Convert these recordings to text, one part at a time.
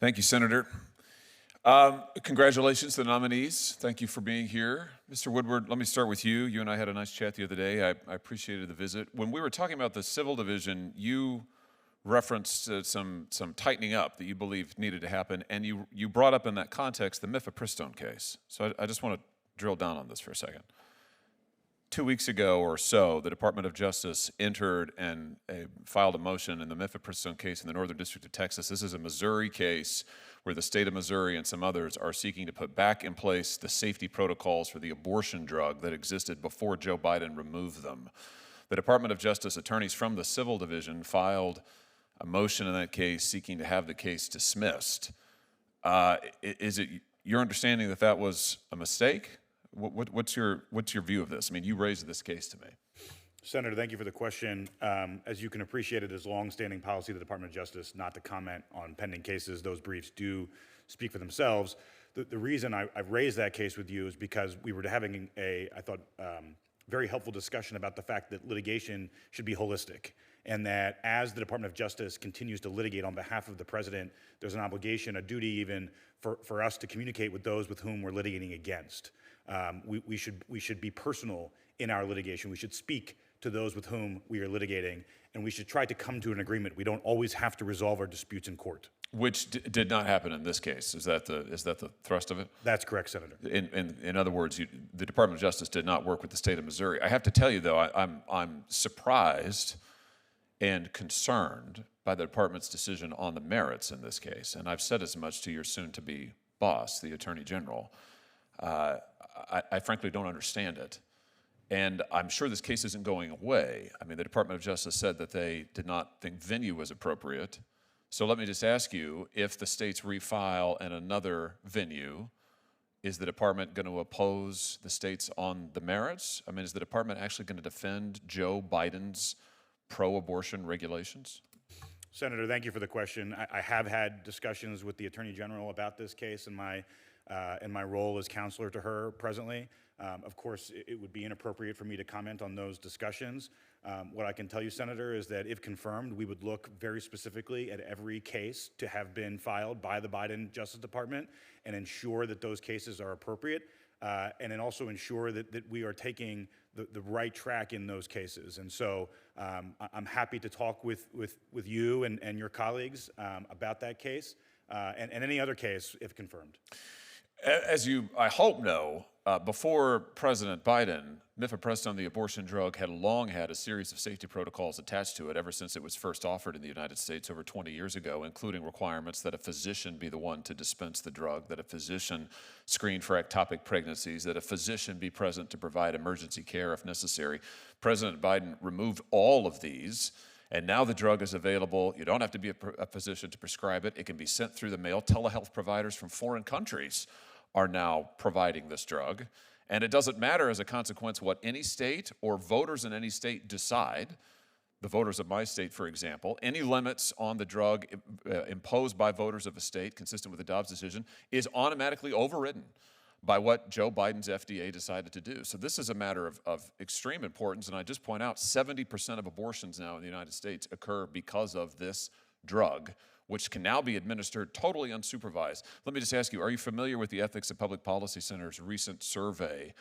Thank you, Senator. Congratulations to the nominees. Thank you for being here. Mr. Woodward, let me start with you. You and I had a nice chat the other day. I appreciated the visit. When we were talking about the civil division, you referenced some tightening up that you believe needed to happen, and you brought up in that context the Mifepristone case. So I just want to drill down on this for a second. 2 weeks ago or so, the Department of Justice entered and filed a motion in the Mifepristone case in the Northern District of Texas. This is a Missouri case where the state of Missouri and some others are seeking to put back in place the safety protocols for the abortion drug that existed before Joe Biden removed them. The Department of Justice attorneys from the civil division filed a motion in that case seeking to have the case dismissed. Is it your understanding that that was a mistake? What's your view of this? I mean, you raised this case to me. Senator, thank you for the question. As you can appreciate, it is long-standing policy of the Department of Justice not to comment on pending cases. Those briefs do speak for themselves. The reason I've raised that case with you is because we were having I thought, very helpful discussion about the fact that litigation should be holistic, and that as the Department of Justice continues to litigate on behalf of the president, there's an obligation, a duty even, for us to communicate with those with whom we're litigating against. We should be personal in our litigation. We should speak to those with whom we are litigating, and we should try to come to an agreement. We don't always have to resolve our disputes in court. Which did not happen in this case. Is that the thrust of it? That's correct, Senator. In other words, the Department of Justice did not work with the state of Missouri. I have to tell you, though, I'm surprised and concerned by the department's decision on the merits in this case. And I've said as much to your soon-to-be boss, the Attorney General. I frankly don't understand it. And I'm sure this case isn't going away. I mean, the Department of Justice said that they did not think venue was appropriate. So let me just ask you, if the states refile in another venue, is the department going to oppose the states on the merits? I mean, is the department actually going to defend Joe Biden's pro-abortion regulations? Senator, thank you for the question. I have had discussions with the Attorney General about this case in my role as counselor to her presently. Of course, it would be inappropriate for me to comment on those discussions. What I can tell you, Senator, is that if confirmed, we would look very specifically at every case to have been filed by the Biden Justice Department and ensure that those cases are appropriate, and then also ensure that we are taking the right track in those cases. And so I'm happy to talk with you and your colleagues about that case and any other case if confirmed. As you, I hope, know, before President Biden, Mifepristone, the abortion drug, had long had a series of safety protocols attached to it ever since it was first offered in the United States over 20 years ago, including requirements that a physician be the one to dispense the drug, that a physician screen for ectopic pregnancies, that a physician be present to provide emergency care if necessary. President Biden removed all of these, and now the drug is available. You don't have to be a physician to prescribe it. It can be sent through the mail. Telehealth providers from foreign countries are now providing this drug. And it doesn't matter as a consequence what any state or voters in any state decide, the voters of my state, for example, any limits on the drug imposed by voters of a state, consistent with the Dobbs decision, is automatically overridden by what Joe Biden's FDA decided to do. So this is a matter of extreme importance, and I just point out 70% of abortions now in the United States occur because of this drug, which can now be administered totally unsupervised. Let me just ask you, are you familiar with the Ethics and Public Policy Center's recent survey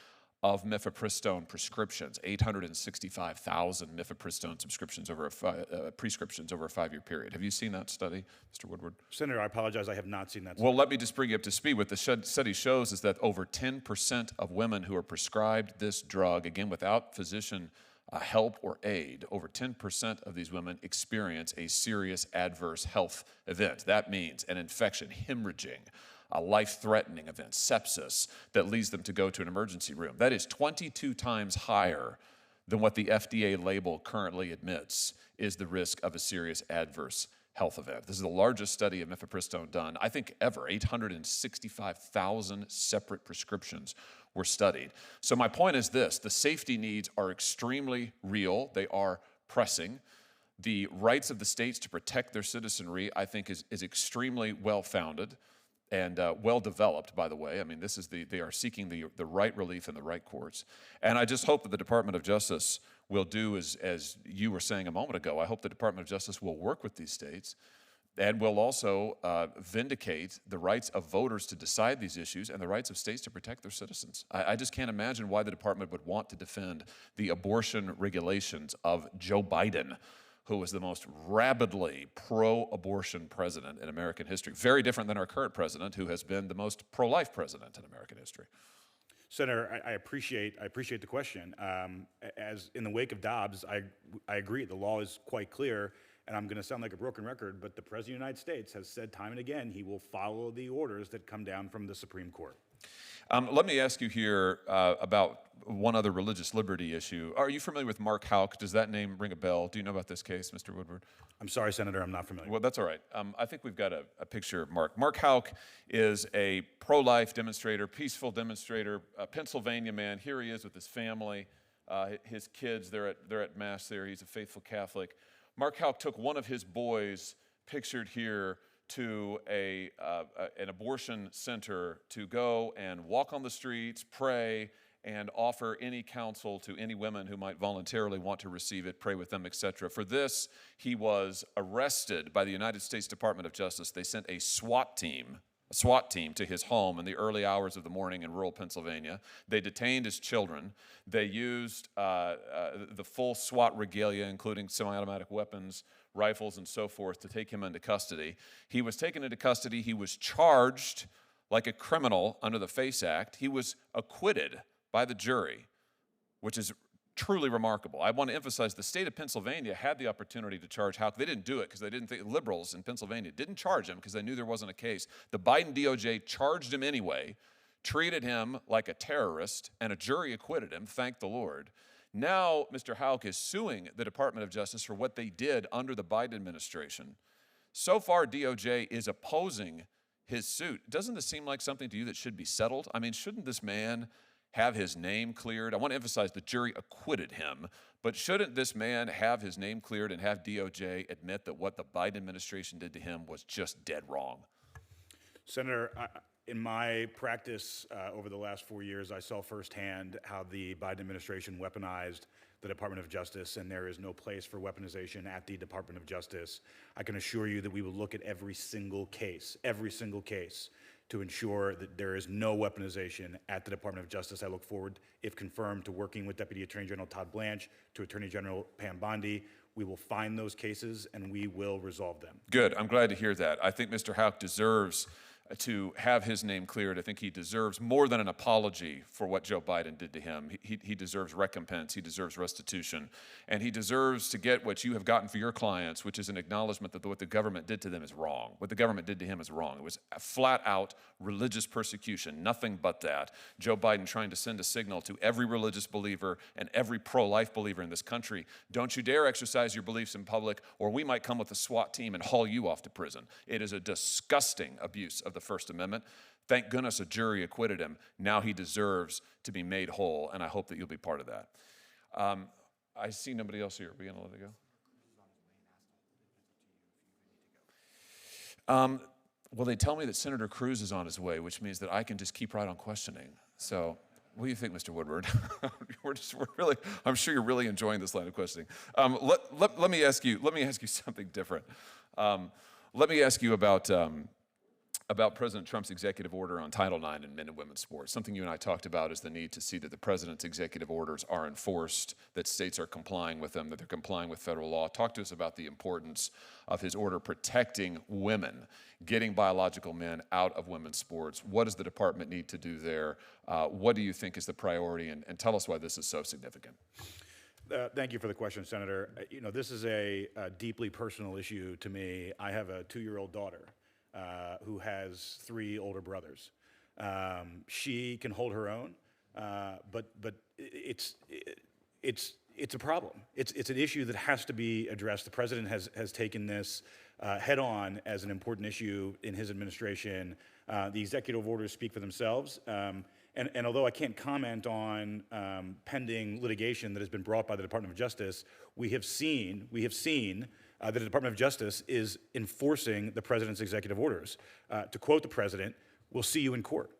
of Mifepristone prescriptions? 865,000 Mifepristone prescriptions over a 5-year period. Have you seen that study, Mr. Woodward? Senator, I apologize, I have not seen that study. Well, let me just bring you up to speed. What the study shows is that over 10% of women who are prescribed this drug, again, without physician help or aid, over 10% of these women experience a serious adverse health event. That means an infection, hemorrhaging, a life-threatening event, sepsis, that leads them to go to an emergency room. That is 22 times higher than what the FDA label currently admits is the risk of a serious adverse health event. This is the largest study of Mifepristone done, I think, ever. 865,000 separate prescriptions were studied. So my point is this: the safety needs are extremely real. They are pressing. The rights of the states to protect their citizenry, I think, is extremely well-founded and well-developed, by the way. I mean, they are seeking the right relief in the right courts. And I just hope that the Department of Justice will do as you were saying a moment ago. I hope the Department of Justice will work with these states and will also vindicate the rights of voters to decide these issues and the rights of states to protect their citizens. I just can't imagine why the department would want to defend the abortion regulations of Joe Biden, who was the most rabidly pro-abortion president in American history. Very different than our current president, who has been the most pro-life president in American history. Senator, I appreciate the question. As in the wake of Dobbs, I agree. The law is quite clear, and I'm going to sound like a broken record, but the President of the United States has said time and again he will follow the orders that come down from the Supreme Court. Let me ask you here about one other religious liberty issue. Are you familiar with Mark Hal? Does that name ring a bell? Do you know about this case, Mr. Woodward? I'm sorry, Senator, I'm not familiar. Well, that's all right. I think we've got a picture of Mark. Mark Hal is a pro-life demonstrator, peaceful demonstrator, a Pennsylvania man. Here he is with his family, his kids. They're at Mass there. He's a faithful Catholic. Mark Hal took one of his boys, pictured here, to an abortion center to go and walk on the streets, pray, and offer any counsel to any women who might voluntarily want to receive it, pray with them, etc. For this, he was arrested by the United States Department of Justice. They sent a SWAT team to his home in the early hours of the morning in rural Pennsylvania. They detained his children. They used the full SWAT regalia, including semi-automatic weapons, rifles, and so forth, to take him into custody. He was taken into custody. He was charged like a criminal under the FACE Act. He was acquitted by the jury, which is truly remarkable. I want to emphasize the state of Pennsylvania had the opportunity to charge Hal. They didn't do it because they didn't think, liberals in Pennsylvania didn't charge him because they knew there wasn't a case. The Biden DOJ charged him anyway, treated him like a terrorist, and a jury acquitted him, thank the Lord. Now, Mr. Houck is suing the Department of Justice for what they did under the Biden administration. So far, DOJ is opposing his suit. Doesn't this seem like something to you that should be settled? I mean, shouldn't this man have his name cleared? I want to emphasize the jury acquitted him, but shouldn't this man have his name cleared and have DOJ admit that what the Biden administration did to him was just dead wrong? Senator, in my practice over the last 4 years, I saw firsthand how the Biden administration weaponized the Department of Justice, and there is no place for weaponization at the Department of Justice. I can assure you that we will look at every single case, to ensure that there is no weaponization at the Department of Justice. I look forward, if confirmed, to working with Deputy Attorney General Todd Blanche, to Attorney General Pam Bondi. We will find those cases and we will resolve them. Good. I'm glad to hear that. I think Mr. Houck deserves to have his name cleared. I think he deserves more than an apology for what Joe Biden did to him. He deserves recompense, he deserves restitution, and he deserves to get what you have gotten for your clients, which is an acknowledgement that what the government did to them is wrong. What the government did to him is wrong. It was flat out religious persecution, nothing but that. Joe Biden trying to send a signal to every religious believer and every pro-life believer in this country: don't you dare exercise your beliefs in public, or we might come with a SWAT team and haul you off to prison. It is a disgusting abuse of the First Amendment. Thank goodness a jury acquitted him. Now he deserves to be made whole, and I hope that you'll be part of that. I see nobody else here. Are we going to let it go? Well, they tell me that Senator Cruz is on his way, which means that I can just keep right on questioning. So, what do you think, Mr. Woodward? I'm sure you're really enjoying this line of questioning. Let me ask you something different. Let me ask you about President Trump's executive order on Title IX in men and women's sports. Something you and I talked about is the need to see that the president's executive orders are enforced, that states are complying with them, that they're complying with federal law. Talk to us about the importance of his order protecting women, getting biological men out of women's sports. What does the department need to do there? What do you think is the priority? And tell us why this is so significant. Thank you for the question, Senator. You know, this is a deeply personal issue to me. I have a 2-year-old daughter who has 3 older brothers. She can hold her own, but it's a problem. It's an issue that has to be addressed. The president has taken this head on as an important issue in his administration. The executive orders speak for themselves. And although I can't comment on pending litigation that has been brought by the Department of Justice, we have seen that the Department of Justice is enforcing the president's executive orders. To quote the president, "We'll see you in court."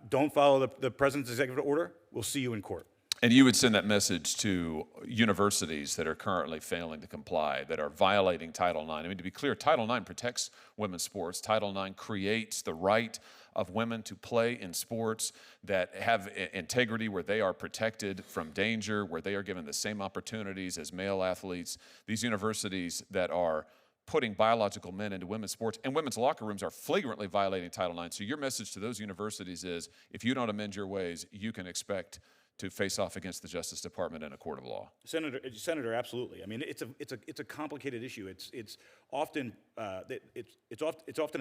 Don't follow the president's executive order, we'll see you in court. And you would send that message to universities that are currently failing to comply, that are violating Title IX. I mean, to be clear, Title IX protects women's sports. Title IX creates the right of women to play in sports that have integrity, where they are protected from danger, where they are given the same opportunities as male athletes. These universities that are putting biological men into women's sports and women's locker rooms are flagrantly violating Title IX. So your message to those universities is, if you don't amend your ways, you can expect to face off against the Justice Department in a court of law. Senator, absolutely. I mean, it's a complicated issue. It's often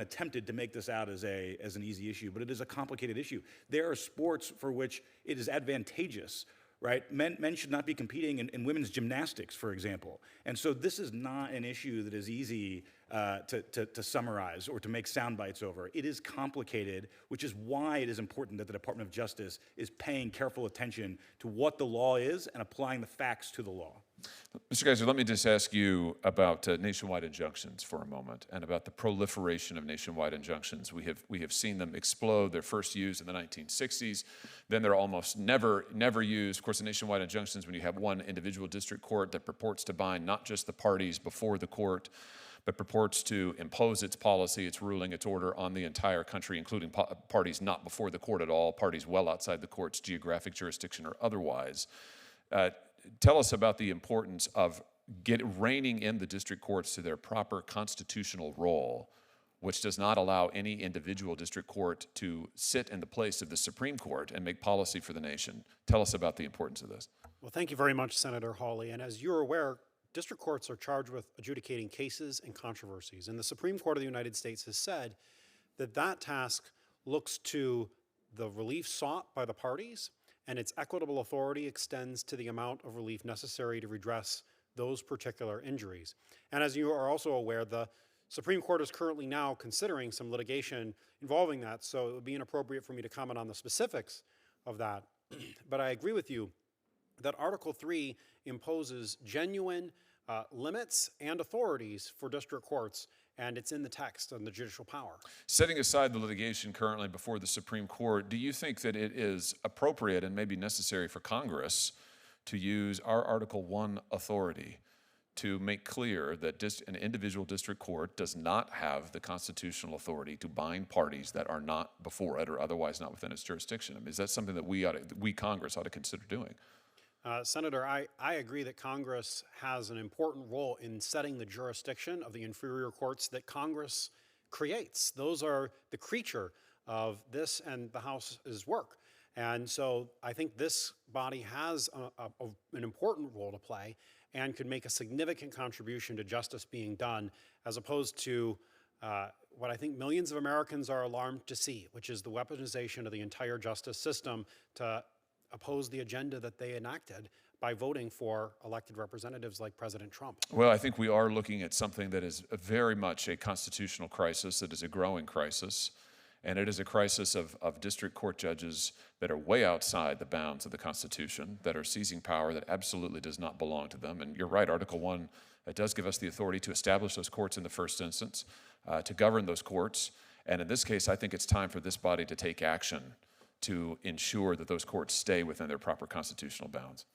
attempted to make this out as an easy issue, but it is a complicated issue. There are sports for which it is advantageous, right? Men should not be competing in women's gymnastics, for example. And so this is not an issue that is easy to summarize or to make sound bites over. It is complicated, which is why it is important that the Department of Justice is paying careful attention to what the law is and applying the facts to the law. Mr. Geiser, let me just ask you about nationwide injunctions for a moment, and about the proliferation of nationwide injunctions. We have seen them explode. They're first used in the 1960s, then they're almost never used. Of course, the nationwide injunctions, when you have one individual district court that purports to bind not just the parties before the court, but purports to impose its policy, its ruling, its order on the entire country, including parties not before the court at all, parties well outside the court's geographic jurisdiction or otherwise. Tell us about the importance of reining in the district courts to their proper constitutional role, which does not allow any individual district court to sit in the place of the Supreme Court and make policy for the nation. Tell us about the importance of this. Well, thank you very much, Senator Hawley. And as you're aware, district courts are charged with adjudicating cases and controversies. And the Supreme Court of the United States has said that that task looks to the relief sought by the parties, and its equitable authority extends to the amount of relief necessary to redress those particular injuries. And as you are also aware, the Supreme Court is currently now considering some litigation involving that, so it would be inappropriate for me to comment on the specifics of that. But I agree with you that Article 3 imposes genuine limits and authorities for district courts, and it's in the text on the judicial power. Setting aside the litigation currently before the Supreme Court, do you think that it is appropriate and maybe necessary for Congress to use our Article 1 authority to make clear that an individual district court does not have the constitutional authority to bind parties that are not before it or otherwise not within its jurisdiction? I mean, is that something that we Congress ought to consider doing? Senator, I agree that Congress has an important role in setting the jurisdiction of the inferior courts that Congress creates. Those are the creature of this and the House's work. And so I think this body has an important role to play and could make a significant contribution to justice being done, as opposed to what I think millions of Americans are alarmed to see, which is the weaponization of the entire justice system to oppose the agenda that they enacted by voting for elected representatives like President Trump. Well, I think we are looking at something that is very much a constitutional crisis, that is a growing crisis, and it is a crisis of district court judges that are way outside the bounds of the Constitution, that are seizing power that absolutely does not belong to them. And you're right, Article 1 does give us the authority to establish those courts in the first instance, to govern those courts. And in this case, I think it's time for this body to take action to ensure that those courts stay within their proper constitutional bounds.